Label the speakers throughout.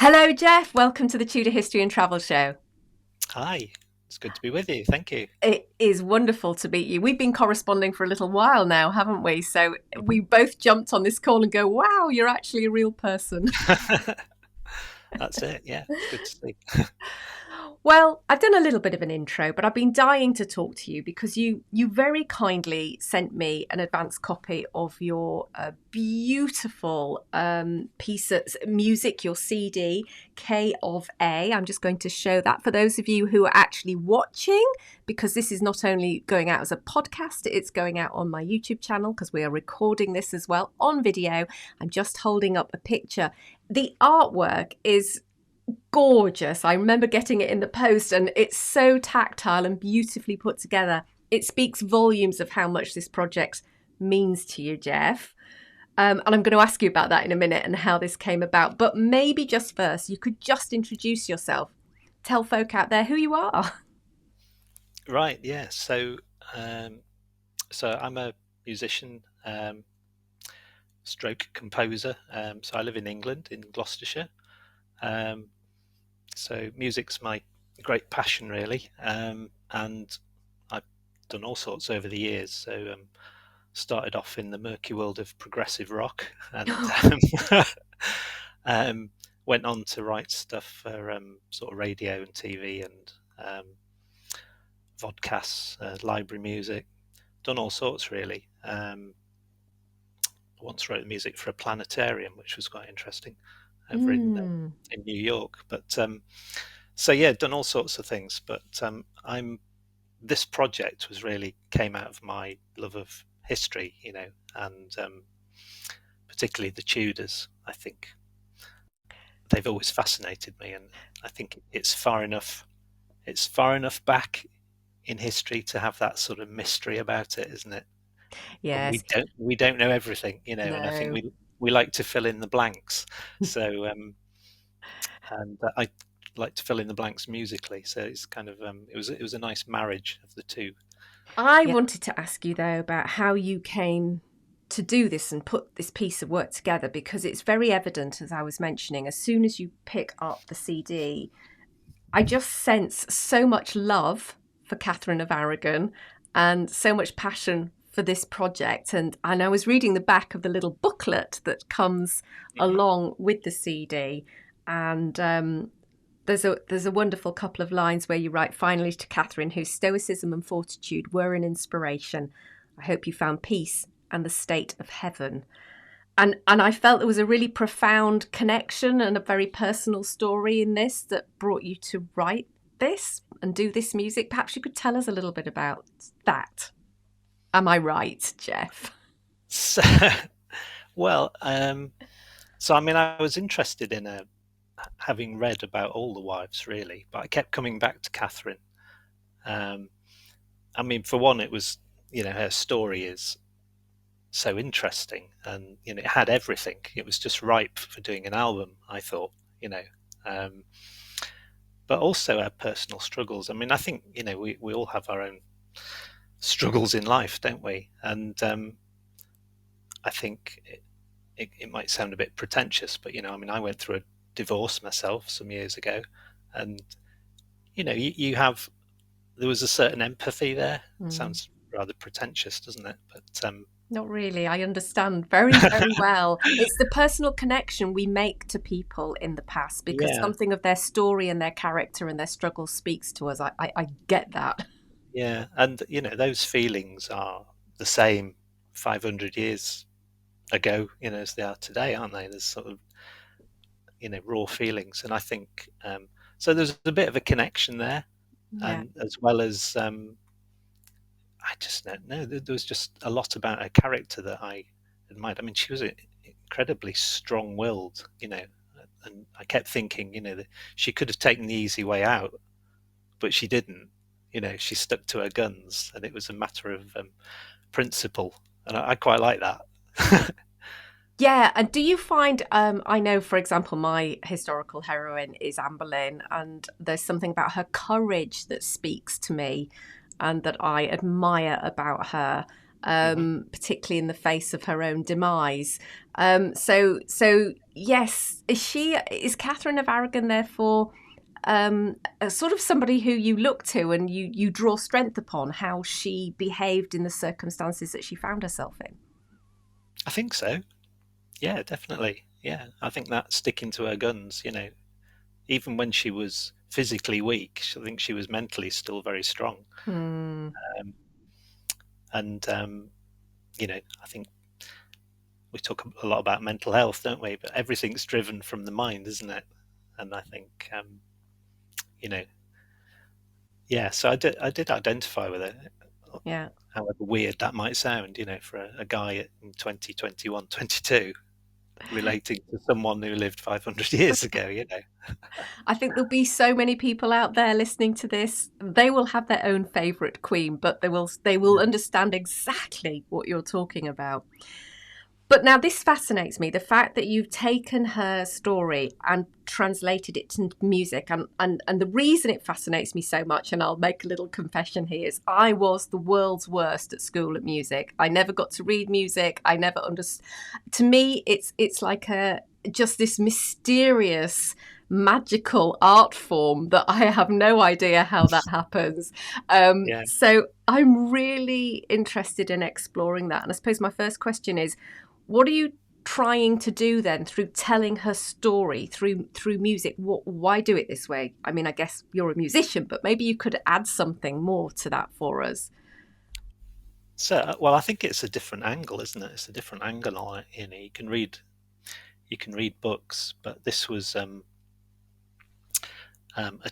Speaker 1: Hello, Geoff. Welcome to the Tudor History and Travel Show.
Speaker 2: Hi, it's good to be with you. Thank you.
Speaker 1: It is wonderful to meet you. We've been corresponding for a little while now, haven't we? So we
Speaker 2: Mhm.
Speaker 1: both jumped on this call and go, wow, you're actually a real person.
Speaker 2: That's it. Yeah, it's good to see.
Speaker 1: Well, I've done a little bit of an intro, but I've been dying to talk to you because you very kindly sent me an advance copy of your beautiful piece of music, your CD, K of A. I'm just going to show that for those of you who are actually watching, because this is not only going out as a podcast, it's going out on my YouTube channel because we are recording this as well on video. I'm just holding up a picture. The artwork is gorgeous. I remember getting it in the post and it's so tactile and beautifully put together. It speaks volumes of how much this project means to you, Geoff. And I'm going to ask you about that in a minute and how this came about. But maybe just first, you could just introduce yourself. Tell folk out there who you are.
Speaker 2: Right, yeah. Um, so I'm a musician, stroke composer. So I live in England, in Gloucestershire. Um, so music's my great passion, really. And I've done all sorts over the years. Started off in the murky world of progressive rock, and um, went on to write stuff for sort of radio and TV and vodcasts, library music, done all sorts really. I once wrote the music for a planetarium, which was quite interesting over
Speaker 1: Mm.
Speaker 2: in New York. But yeah, done all sorts of things. But I'm this project was really came out of my love of history, and particularly the Tudors. I think they've always fascinated me, and I think it's far enough. It's far enough back in history to have that sort of mystery about it, isn't it? And
Speaker 1: Yes.
Speaker 2: we don't know everything, and I think
Speaker 1: No.
Speaker 2: we like to fill in the blanks. So and I like to fill in the blanks musically. So it's kind of it was a nice marriage of the two.
Speaker 1: I
Speaker 2: Yeah.
Speaker 1: wanted to ask you, though, about how you came to do this and put this piece of work together, because it's very evident, as I was mentioning, as soon as you pick up the CD, I just sense so much love for Katherine of Aragon and so much passion for this project. And I was reading the back of the little booklet that comes
Speaker 2: Hmm.
Speaker 1: along with the CD. And there's a wonderful couple of lines where you write, finally to Catherine, whose stoicism and fortitude were an inspiration. I hope you found peace and the state of heaven. And I felt there was a really profound connection and a very personal story in this that brought you to write this and do this music. Perhaps you could tell us a little bit about that. Am I right, Geoff?
Speaker 2: So, well, so I mean, I was interested in having read about all the wives really, but I kept coming back to Catherine. Um, I mean, for one, it was her story is so interesting, and it had everything. It was just ripe for doing an album, I thought. you know um, but also our personal struggles. I mean, I think we all have our own struggles in life, don't we? And I think it might sound a bit pretentious, but I mean, I went through a divorce myself some years ago, and you have there was a certain empathy there. It
Speaker 1: Mm.
Speaker 2: sounds rather pretentious, doesn't it? But
Speaker 1: Not really. I understand very, very well. It's the personal connection we make to people in the past because
Speaker 2: yeah,
Speaker 1: something of their story and their character and their struggle speaks to us. I get that.
Speaker 2: yeah, and those feelings are the same 500 years ago, as they are today, aren't they? There's sort of raw feelings, and I think so. There's a bit of a connection there,
Speaker 1: Yeah.
Speaker 2: and as well as I just don't know. There was just a lot about her character that I admired. I mean, she was incredibly strong-willed, and I kept thinking, that she could have taken the easy way out, but she didn't. She stuck to her guns, and it was a matter of principle, and I quite like that.
Speaker 1: Yeah, and do you find, I know, for example, my historical heroine is Anne Boleyn, and there's something about her courage that speaks to me and that I admire about her.
Speaker 2: Hmm.
Speaker 1: particularly in the face of her own demise. So yes, is Catherine of Aragon therefore a sort of somebody who you look to and you draw strength upon how she behaved in the circumstances that she found herself in?
Speaker 2: I think so. Yeah, definitely. Yeah, I think that sticking to her guns, even when she was physically weak, I think she was mentally still very strong.
Speaker 1: Hmm.
Speaker 2: Um, and I think we talk a lot about mental health, don't we? But everything's driven from the mind, isn't it? And I think, you know, yeah. So I did identify with it,
Speaker 1: Yeah.
Speaker 2: however weird that might sound, for a guy in 2021, 22, relating to someone who lived 500 years ago.
Speaker 1: I think there'll be so many people out there listening to this. They will have their own favourite queen, but they will understand exactly what you're talking about. But now this fascinates me, the fact that you've taken her story and translated it to music. And the reason it fascinates me so much, and I'll make a little confession here, is I was the world's worst at school at music. I never got to read music. I never understood. To me, it's like a just this mysterious magical art form that I have no idea how that happens.
Speaker 2: Yeah.
Speaker 1: So I'm really interested in exploring that. And I suppose my first question is, what are you trying to do then through telling her story through music? Why do it this way? I mean, I guess you're a musician, but maybe you could add something more to that for us.
Speaker 2: So, well, I think it's a different angle, isn't it? It's a different angle on it. You can read books, but this was a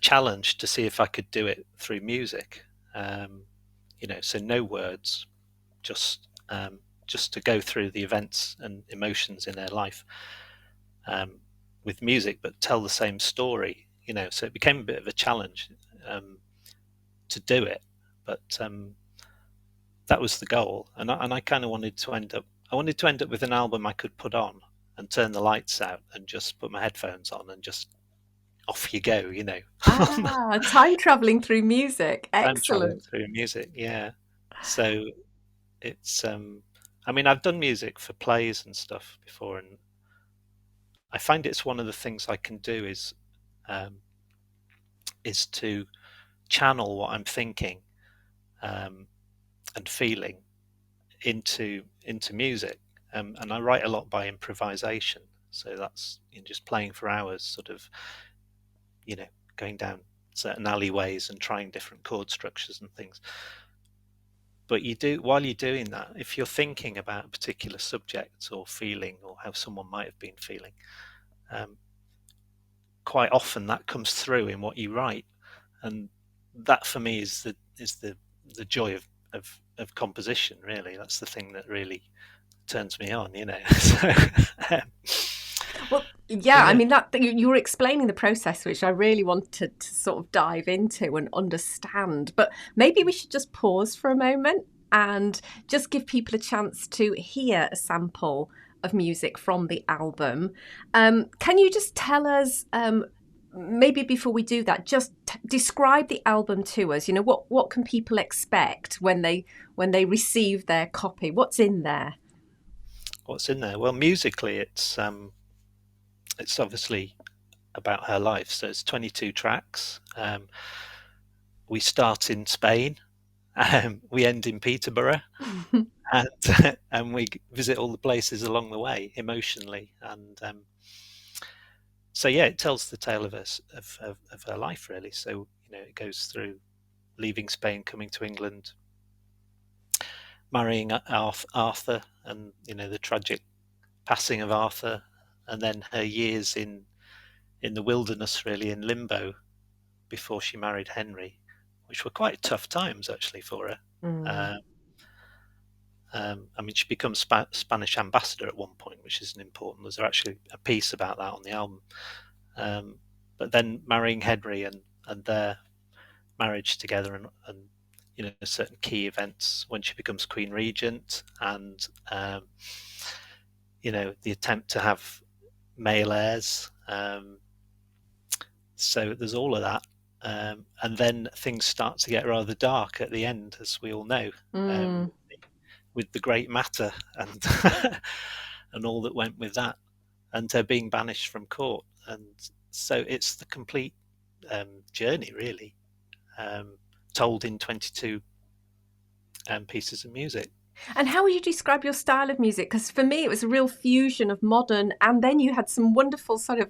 Speaker 2: challenge to see if I could do it through music. Um, so no words, just to go through the events and emotions in their life um, with music, but tell the same story. So it became a bit of a challenge um, to do it, but that was the goal, and I kind of wanted to end up. I wanted to end up with an album I could put on and turn the lights out and just put my headphones on and just off you go.
Speaker 1: Ah, time traveling through music.
Speaker 2: Time traveling
Speaker 1: Excellent.
Speaker 2: through music, yeah. So it's I mean, I've done music for plays and stuff before, and I find it's one of the things I can do um, is to channel what I'm thinking um, and feeling into music. And I write a lot by improvisation, so that's just playing for hours, sort of you know going down certain alleyways and trying different chord structures and things. But while you're doing that, if you're thinking about a particular subject or feeling or how someone might have been feeling, um, quite often that comes through in what you write, and that for me is the joy of composition. Really, that's the thing that really turns me on. So, um,
Speaker 1: Well,
Speaker 2: so
Speaker 1: yeah, I
Speaker 2: yeah.
Speaker 1: mean that you were explaining the process, which I really wanted to sort of dive into and understand. But maybe we should just pause for a moment and just give people a chance to hear a sample of music from the album. Can you just tell us, maybe before we do that, just describe the album to us? What can people expect when they receive their copy? What's in there?
Speaker 2: What's in there? Well, musically, it's obviously about her life. So it's 22 tracks. We start in Spain, we end in Peterborough, and and we visit all the places along the way emotionally. And so yeah, it tells the tale of her life really. So it goes through leaving Spain, coming to England, marrying Arthur, and the tragic passing of Arthur, and then her years in the wilderness, really in limbo, before she married Henry, which were quite tough times actually for her.
Speaker 1: Mm.
Speaker 2: Um, I mean, she becomes Spanish ambassador at one point, which isn't important. There's actually a piece about that on the album. Um, but then marrying Henry and their marriage together, and certain key events when she becomes Queen Regent, and the attempt to have male heirs. So there's all of that. And then things start to get rather dark at the end, as we all know, um,
Speaker 1: Mm.
Speaker 2: with the great matter and and all that went with that, and her being banished from court. And so it's the complete journey, really, told in 22 pieces of music.
Speaker 1: And how would you describe your style of music? Because for me, it was a real fusion of modern, and then you had some wonderful sort of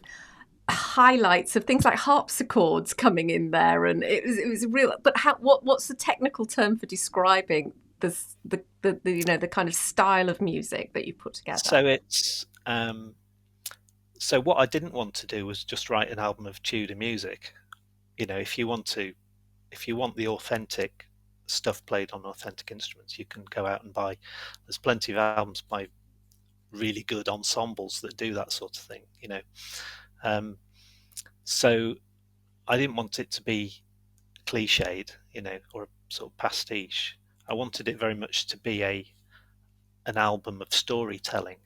Speaker 1: highlights of things like harpsichords coming in there, and it was real. But what's the technical term for describing this, the the kind of style of music that you put together?
Speaker 2: So it's so what I didn't want to do was just write an album of Tudor music. If you want the authentic stuff played on authentic instruments, you can go out and buy. There's plenty of albums by really good ensembles that do that sort of thing. So I didn't want it to be cliched, or a sort of pastiche. I wanted it very much to be an album of storytelling.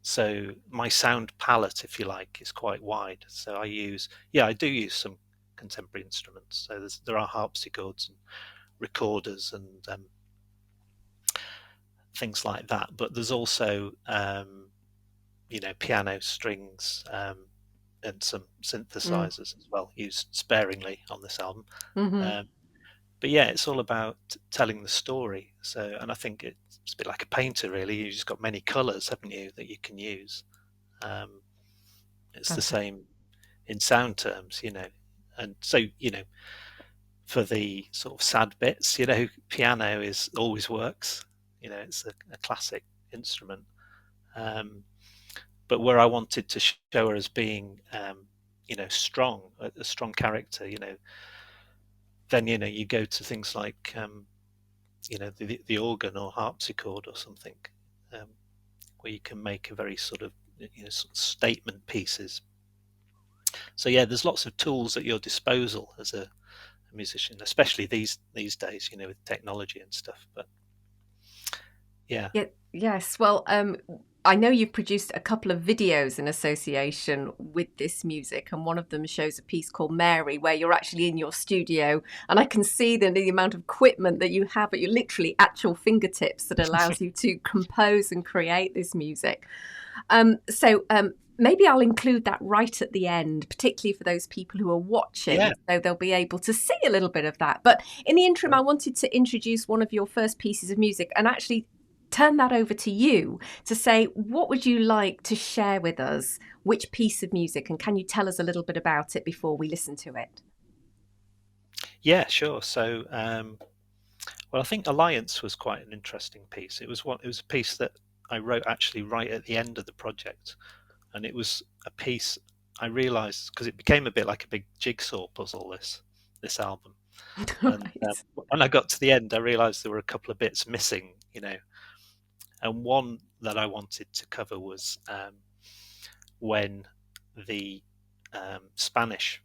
Speaker 2: So my sound palette, if you like, is quite wide. So I do use some contemporary instruments. So there are harpsichords and recorders and things like that. But there's also piano, strings, and some synthesizers as well, used sparingly on this album.
Speaker 1: Mm-hmm.
Speaker 2: But yeah, it's all about telling the story. So, and I think it's a bit like a painter, really. You've just got many colors, haven't you, that you can use. It's the same in sound terms, and so for the sort of sad bits, piano always works. It's a classic instrument. But where I wanted to show her as being, strong, a strong character, then you go to things like, the organ or harpsichord or something, where you can make a very sort of, sort of statement pieces. So yeah, there's lots of tools at your disposal as a musician, especially these days, with technology and stuff. But yeah.
Speaker 1: Yes. Well, I know you've produced a couple of videos in association with this music, and one of them shows a piece called Mary, where you're actually in your studio, and I can see the amount of equipment that you have at your literally at your fingertips that allows you to compose and create this music. So maybe I'll include that right at the end, particularly for those people who are watching, so they'll be able to see a little bit of that. But in the interim, I wanted to introduce one of your first pieces of music and actually turn that over to you to say, what would you like to share with us? Which piece of music, and can you tell us a little bit about it before we listen to it?
Speaker 2: Yeah, sure. So, well, I think Alliance was quite an interesting piece. It was a piece that I wrote actually right at the end of the project, and it was a piece I realised, because it became a bit like a big jigsaw puzzle, this album. And when I got to the end, I realised there were a couple of bits missing, and one that I wanted to cover was when the Spanish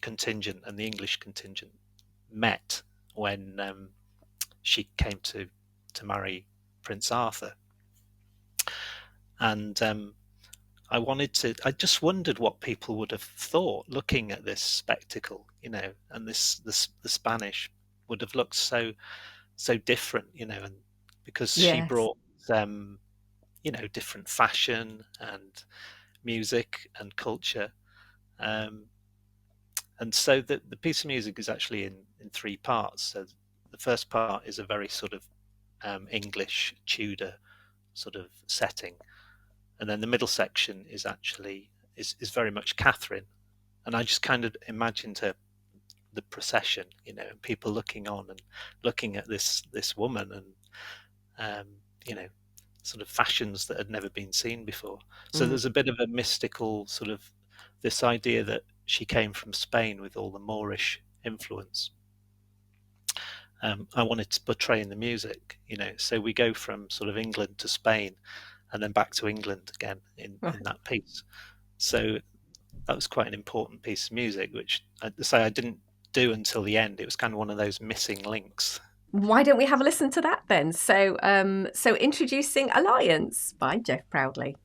Speaker 2: contingent and the English contingent met when she came to marry Prince Arthur. And I just wondered what people would have thought looking at this spectacle, and the Spanish would have looked so different, and because she brought different fashion and music and culture, and so the piece of music is actually in three parts. So the first part is a very sort of English Tudor sort of setting, and then the middle section is actually is very much Catherine, and I just kind of imagined her, the procession, and people looking on and looking at this woman, and sort of fashions that had never been seen before. So there's a bit of a mystical sort of this idea that she came from Spain with all the Moorish influence. I wanted to portray in the music, so we go from sort of England to Spain and then back to England again in that piece. So that was quite an important piece of music, which I didn't do until the end. It was kind of one of those missing links.
Speaker 1: Why don't we have a listen to that then? So introducing Alliance by Geoff Proudley.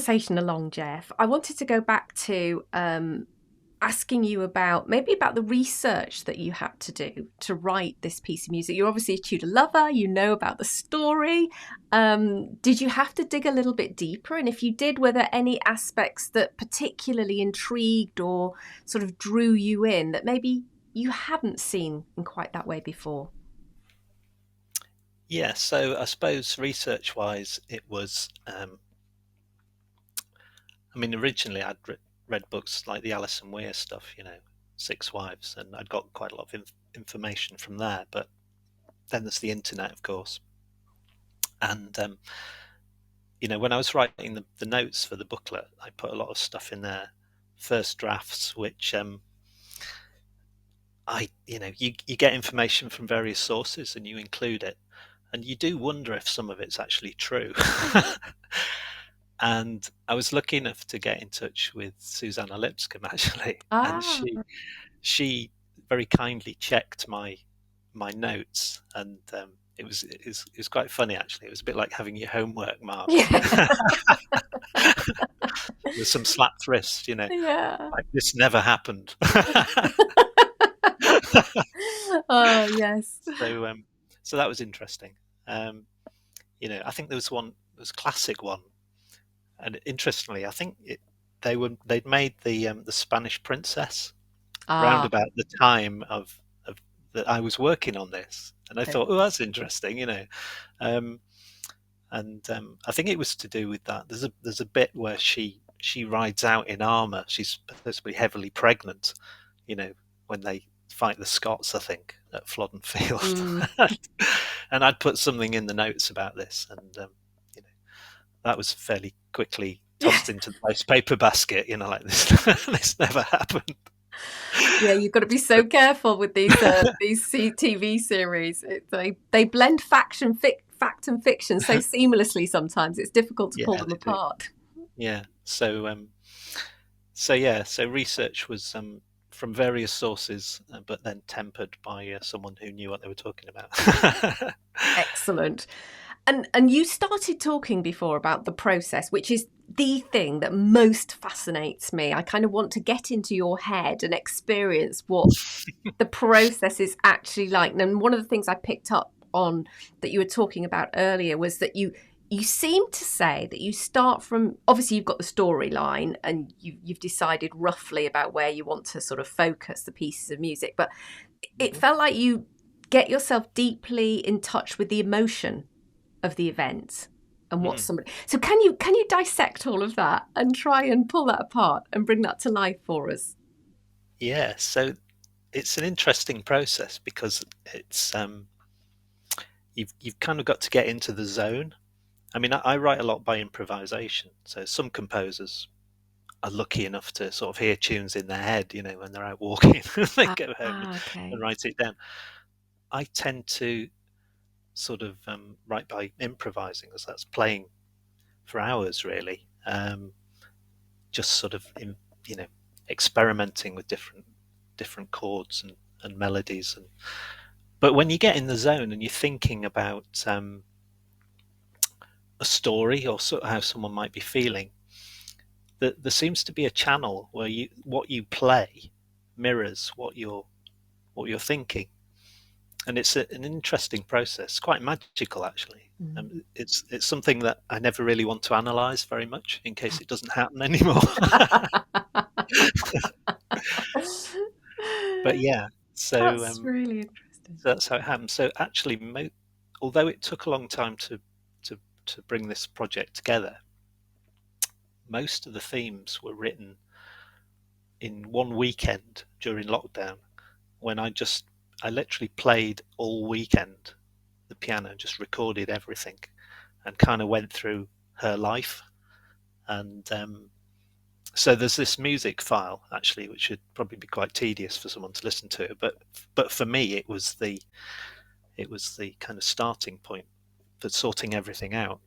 Speaker 1: conversation along, Geoff, I wanted to go back to asking you about the research that you had to do to write this piece of music. You're obviously a Tudor lover, you know about the story. Did you have to dig a little bit deeper? And if you did, were there any aspects that particularly intrigued or sort of drew you in that maybe you hadn't seen in quite that way before?
Speaker 2: Yeah, so I suppose research-wise, it was. I mean, originally I'd read books like the Alison Weir stuff, Six Wives, and I'd got quite a lot of information from there. But then there's the internet, of course, and when I was writing the notes for the booklet, I put a lot of stuff in there, first drafts, which you get information from various sources and you include it, and you do wonder if some of it's actually true. And I was lucky enough to get in touch with Susanna Lipscomb, actually, and
Speaker 1: Ah,
Speaker 2: she very kindly checked my notes, and it was quite funny, actually. It was a bit like having your homework marked.
Speaker 1: yeah.
Speaker 2: There's some slapped wrist,
Speaker 1: Yeah.
Speaker 2: like this never happened.
Speaker 1: Oh, yes.
Speaker 2: So that was interesting. I think there was a classic one, and interestingly, I think they'd made the Spanish Princess round
Speaker 1: Ah,
Speaker 2: about the time of that I was working on this, and I
Speaker 1: okay.
Speaker 2: thought, oh, that's interesting. Um, and I think it was to do with that. There's a bit where she rides out in armor. She's supposed to be heavily pregnant, when they fight the Scots, I think, at Flodden Field.
Speaker 1: Mm.
Speaker 2: And I'd put something in the notes about this, and that was fairly quickly tossed into the waste paper basket. Like this, this never happened.
Speaker 1: Yeah, you've got to be so careful with these TV series. They blend fact and fiction so seamlessly. Sometimes it's difficult to pull
Speaker 2: Yeah,
Speaker 1: them
Speaker 2: they do.
Speaker 1: apart.
Speaker 2: Yeah. So research was from various sources, but then tempered by someone who knew what they were talking about.
Speaker 1: Excellent. And you started talking before about the process, which is the thing that most fascinates me. I kind of want to get into your head and experience what the process is actually like. And one of the things I picked up on that you were talking about earlier was that you seem to say that you start from, obviously you've got the storyline and you've decided roughly about where you want to sort of focus the pieces of music, but it felt like you get yourself deeply in touch with the emotion of the event and what
Speaker 2: Mm.
Speaker 1: somebody. So can you dissect all of that and try and pull that apart and bring that to life for us?
Speaker 2: Yeah, so it's an interesting process because it's you've kind of got to get into the zone. I mean, I write a lot by improvisation. So some composers are lucky enough to sort of hear tunes in their head, when they're out walking, they go home and
Speaker 1: Okay.
Speaker 2: write it down. I tend to sort of write by improvising, as that's playing for hours, really. Just sort of experimenting with different chords and melodies. But when you get in the zone and you're thinking about a story or sort of how someone might be feeling, there seems to be a channel where what you play mirrors what you're thinking, and it's an interesting process, quite magical, actually.
Speaker 1: Mm.
Speaker 2: It's something that I never really want to analyze very much in case it doesn't happen anymore. But yeah, so
Speaker 1: That's really interesting.
Speaker 2: so that's how it happened. So actually, although it took a long time to to bring this project together, most of the themes were written in one weekend during lockdown, when I literally played all weekend the piano, just recorded everything, and kind of went through her life. And so there's this music file, actually, which would probably be quite tedious for someone to listen to, but for me it was the kind of starting point for sorting everything out,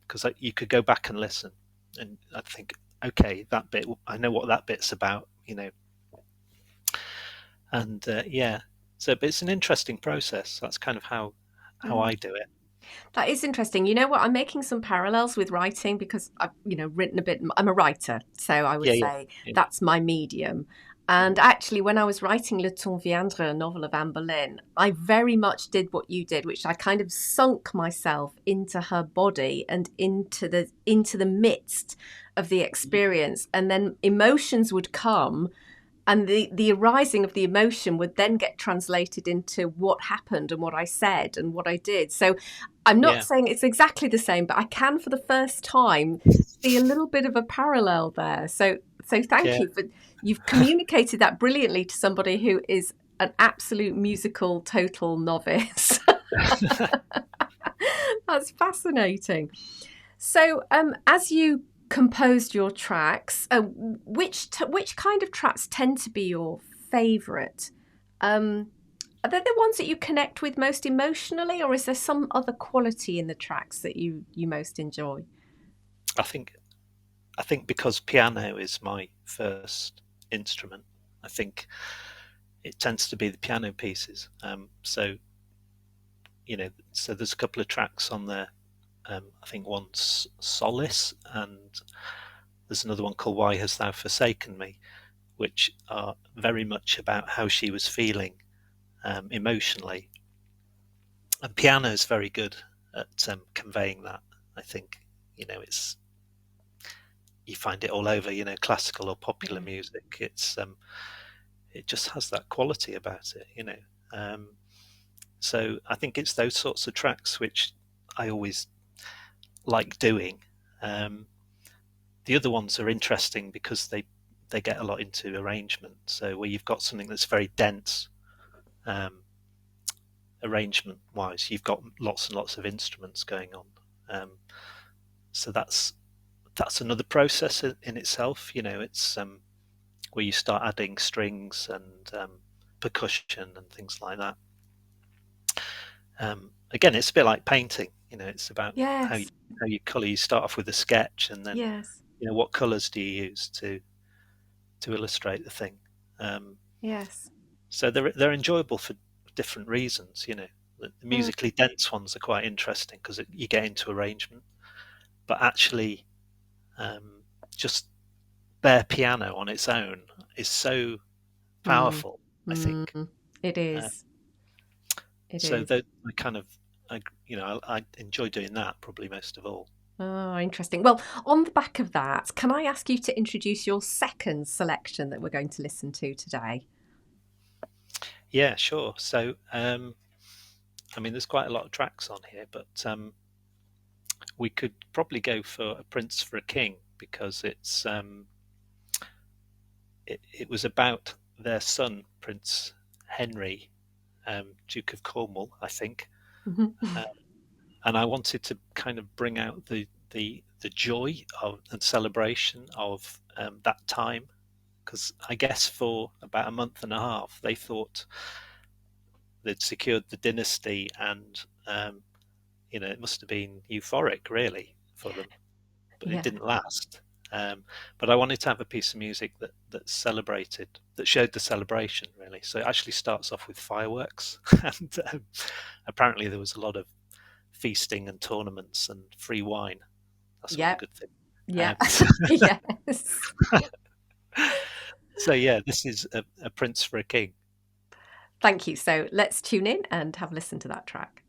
Speaker 2: because you could go back and listen, and I think, okay, that bit, I know what that bit's about. And yeah, so but it's an interesting process. That's kind of how
Speaker 1: Mm.
Speaker 2: I do it.
Speaker 1: That is interesting. You know what? I'm making some parallels with writing because I've, written a bit. I'm a writer, so I would
Speaker 2: Yeah, yeah,
Speaker 1: say
Speaker 2: yeah.
Speaker 1: that's my medium.
Speaker 2: Mhm.
Speaker 1: And actually, when I was writing Le Temps Viendra, a novel of Anne Boleyn, I very much did what you did, which I kind of sunk myself into her body and into the midst of the experience, and then emotions would come, and the arising of the emotion would then get translated into what happened and what I said and what I did. So I'm not
Speaker 2: Yeah,
Speaker 1: saying it's exactly the same, but I can for the first time see a little bit of a parallel there. So thank
Speaker 2: yeah.
Speaker 1: you for you've communicated that brilliantly to somebody who is an absolute musical total novice. That's fascinating. So, as you composed your tracks, which kind of tracks tend to be your favourite? Um, are they the ones that you connect with most emotionally, or is there some other quality in the tracks that you most enjoy?
Speaker 2: I think I think because piano is my first instrument, I think it tends to be the piano pieces. So there's a couple of tracks on there. I think one's Solace, and there's another one called Why Hast Thou Forsaken Me, which are very much about how she was feeling emotionally. And piano is very good at conveying that. I think it's you find it all over. Classical or popular
Speaker 1: Yeah.
Speaker 2: music. It just has that quality about it. So I think it's those sorts of tracks which I always like doing. Um, the other ones are interesting because they get a lot into arrangement. So where you've got something that's very dense, um, arrangement wise, you've got lots and lots of instruments going on. Um, so that's another process in itself. It's where you start adding strings and percussion and things like that. Again, it's a bit like painting. It's about how you,
Speaker 1: Yes.
Speaker 2: how you colour. You start off with a sketch, and then
Speaker 1: Yes.
Speaker 2: what colours do you use to illustrate the thing. Um,
Speaker 1: Yes.
Speaker 2: so they're enjoyable for different reasons. The
Speaker 1: Mm.
Speaker 2: musically dense ones are quite interesting because you get into arrangement, but actually, just bare piano on its own is so
Speaker 1: Mm.
Speaker 2: powerful. I think.
Speaker 1: Mm. It
Speaker 2: Uh,
Speaker 1: is. It
Speaker 2: so
Speaker 1: is.
Speaker 2: that I kind of, I enjoy doing that probably most of all.
Speaker 1: Oh, interesting. Well, on the back of that, can I ask you to introduce your second selection that we're going to listen to today?
Speaker 2: Yeah, sure. So, there's quite a lot of tracks on here, but we could probably go for A Prince for a King because it was about their son, Prince Henry, Duke of Cornwall, I think, uh, and I wanted to kind of bring out the joy of and celebration of that time because I guess for about a month and a half they thought they'd secured the dynasty and it must have been euphoric really for them, but it
Speaker 1: Yeah.
Speaker 2: didn't last. But I wanted to have a piece of music that celebrated, that showed the celebration really. So it actually starts off with fireworks, and apparently there was a lot of feasting and tournaments and free wine. That's always a
Speaker 1: Yeah.
Speaker 2: good thing.
Speaker 1: Yeah.
Speaker 2: Um,
Speaker 1: Yes.
Speaker 2: so yeah, this is a Prince for a King.
Speaker 1: Thank you. So let's tune in and have a listen to that track.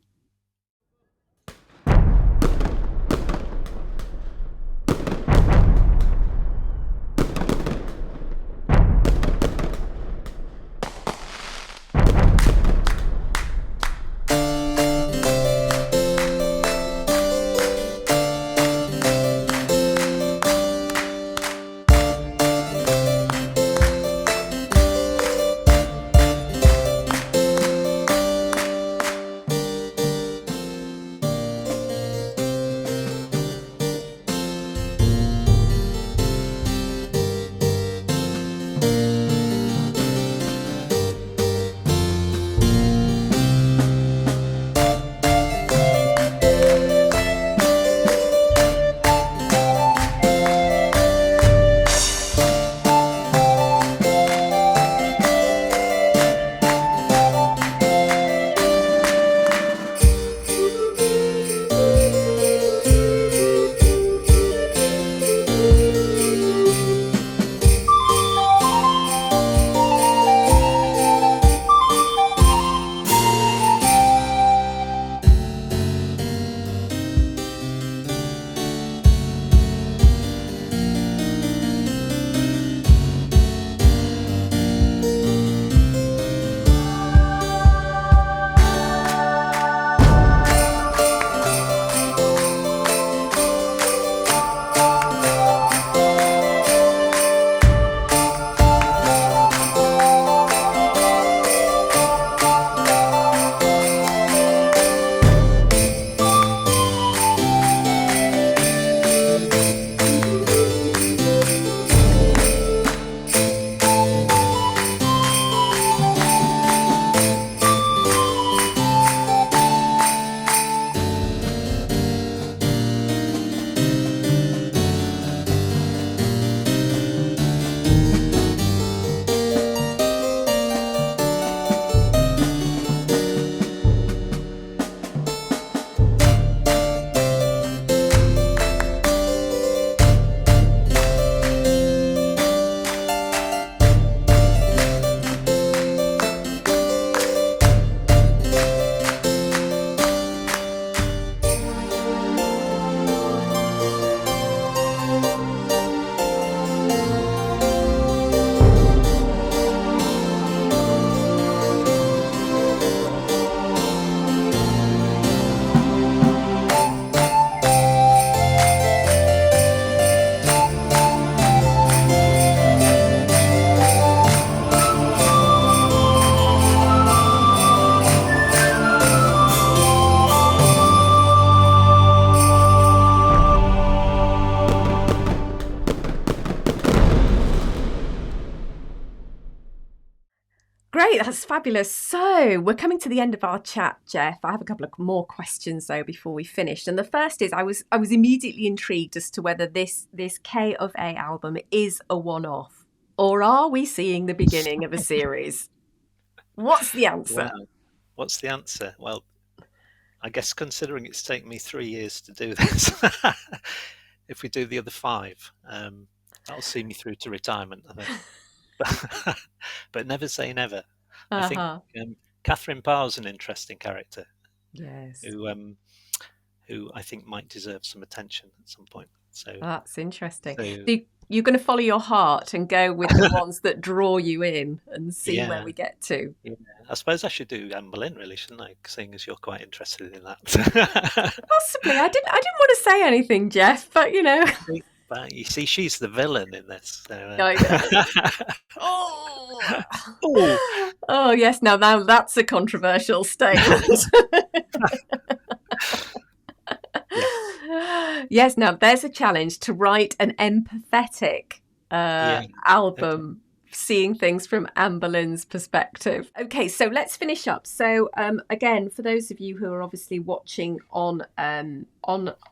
Speaker 1: Great, that's fabulous. So we're coming to the end of our chat, Geoff. I have a couple of more questions though before we finished. And the first is, I was immediately intrigued as to whether this K of A album is a one-off, or are we seeing the beginning of a series? What's the answer?
Speaker 2: Wow. What's the answer? Well, I guess considering it's taken me 3 years to do this, if we do the other five, that'll see me through to retirement, I think. But never say never. I think
Speaker 1: Uh-huh.
Speaker 2: Catherine Parr's an interesting character
Speaker 1: Yes.
Speaker 2: who I think might deserve some attention at some point.
Speaker 1: That's interesting.
Speaker 2: So
Speaker 1: So you're going to follow your heart and go with the ones that draw you in and see where
Speaker 2: yeah,
Speaker 1: we get to.
Speaker 2: yeah. I suppose I should do Anne Boleyn, really, shouldn't I? Seeing as you're quite interested in that.
Speaker 1: Possibly. I didn't want to say anything, Geoff, but you know.
Speaker 2: But you see, she's the villain in this. So,
Speaker 1: I know. Oh.
Speaker 2: oh,
Speaker 1: Oh yes, now that's a controversial statement.
Speaker 2: yeah,
Speaker 1: Yes, now there's a challenge to write an empathetic
Speaker 2: yeah. Okay.
Speaker 1: album, seeing things from Anne Boleyn's perspective. Okay, so let's finish up. So again, for those of you who are obviously watching on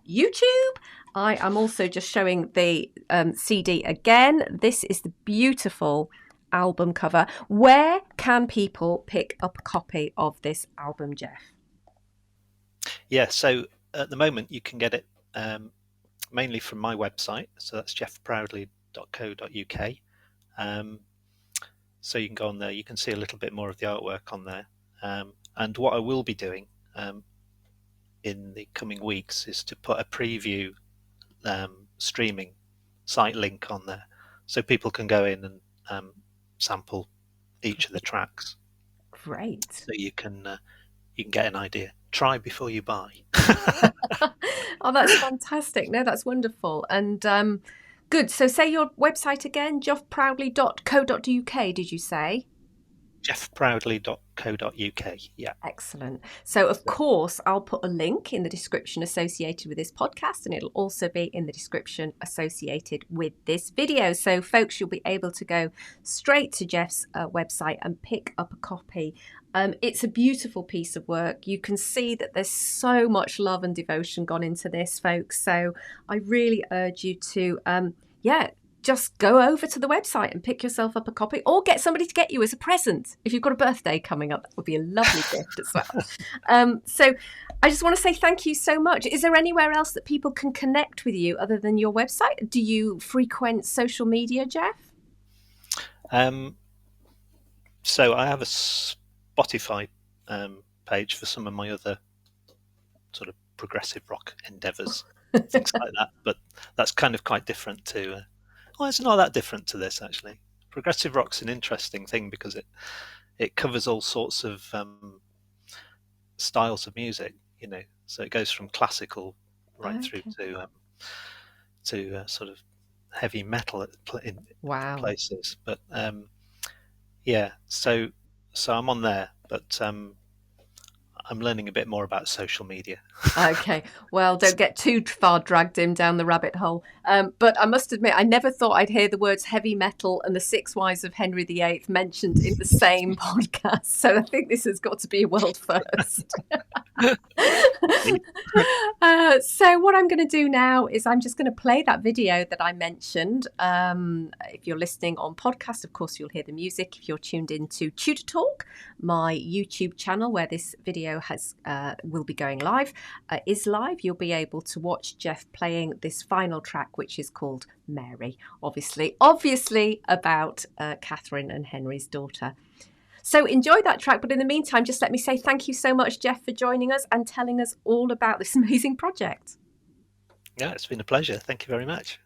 Speaker 1: YouTube, I am also just showing the CD again. This is the beautiful album cover. Where can people pick up a copy of this album, Geoff?
Speaker 2: Yeah. So at the moment, you can get it mainly from my website. So that's geoffproudley.co.uk. So you can go on there. You can see a little bit more of the artwork on there. And what I will be doing in the coming weeks is to put a preview streaming site link on there, so people can go in and sample each of the tracks,
Speaker 1: Great.
Speaker 2: so you can get an idea. Try before you buy.
Speaker 1: Oh, that's fantastic. No, that's wonderful. And good. So say your website again, geoffproudley.co.uk, did you say?
Speaker 2: geoffproudley.co.uk. Yeah.
Speaker 1: Excellent. So, of course, I'll put a link in the description associated with this podcast, and it'll also be in the description associated with this video. So, folks, you'll be able to go straight to Geoff's website and pick up a copy. It's a beautiful piece of work. You can see that there's so much love and devotion gone into this, folks. So, I really urge you to, just go over to the website and pick yourself up a copy, or get somebody to get you as a present. If you've got a birthday coming up, that would be a lovely gift as well. So I just want to say thank you so much. Is there anywhere else that people can connect with you other than your website? Do you frequent social media, Geoff?
Speaker 2: So I have a Spotify page for some of my other sort of progressive rock endeavours, things like that. But that's kind of quite different to. Well, it's not that different to this, actually. Progressive rock's an interesting thing because it covers all sorts of styles of music, So it goes from classical right through to sort of heavy metal in
Speaker 1: Wow.
Speaker 2: places. But yeah, so I'm on there, but I'm learning a bit more about social media.
Speaker 1: Okay, well, don't get too far dragged in down the rabbit hole. But I must admit, I never thought I'd hear the words heavy metal and the Six Wives of Henry VIII mentioned in the same podcast. So I think this has got to be a world first. So what I'm going to do now is I'm just going to play that video that I mentioned. If you're listening on podcast, of course, you'll hear the music. If you're tuned into Tudor Talk, my YouTube channel where this video will be going live, is live, you'll be able to watch Geoff playing this final track, which is called Mary, obviously about Catherine and Henry's daughter. So enjoy that track, but in the meantime, just let me say thank you so much, Geoff, for joining us and telling us all about this amazing project.
Speaker 2: Yeah, it's been a pleasure. Thank you very much.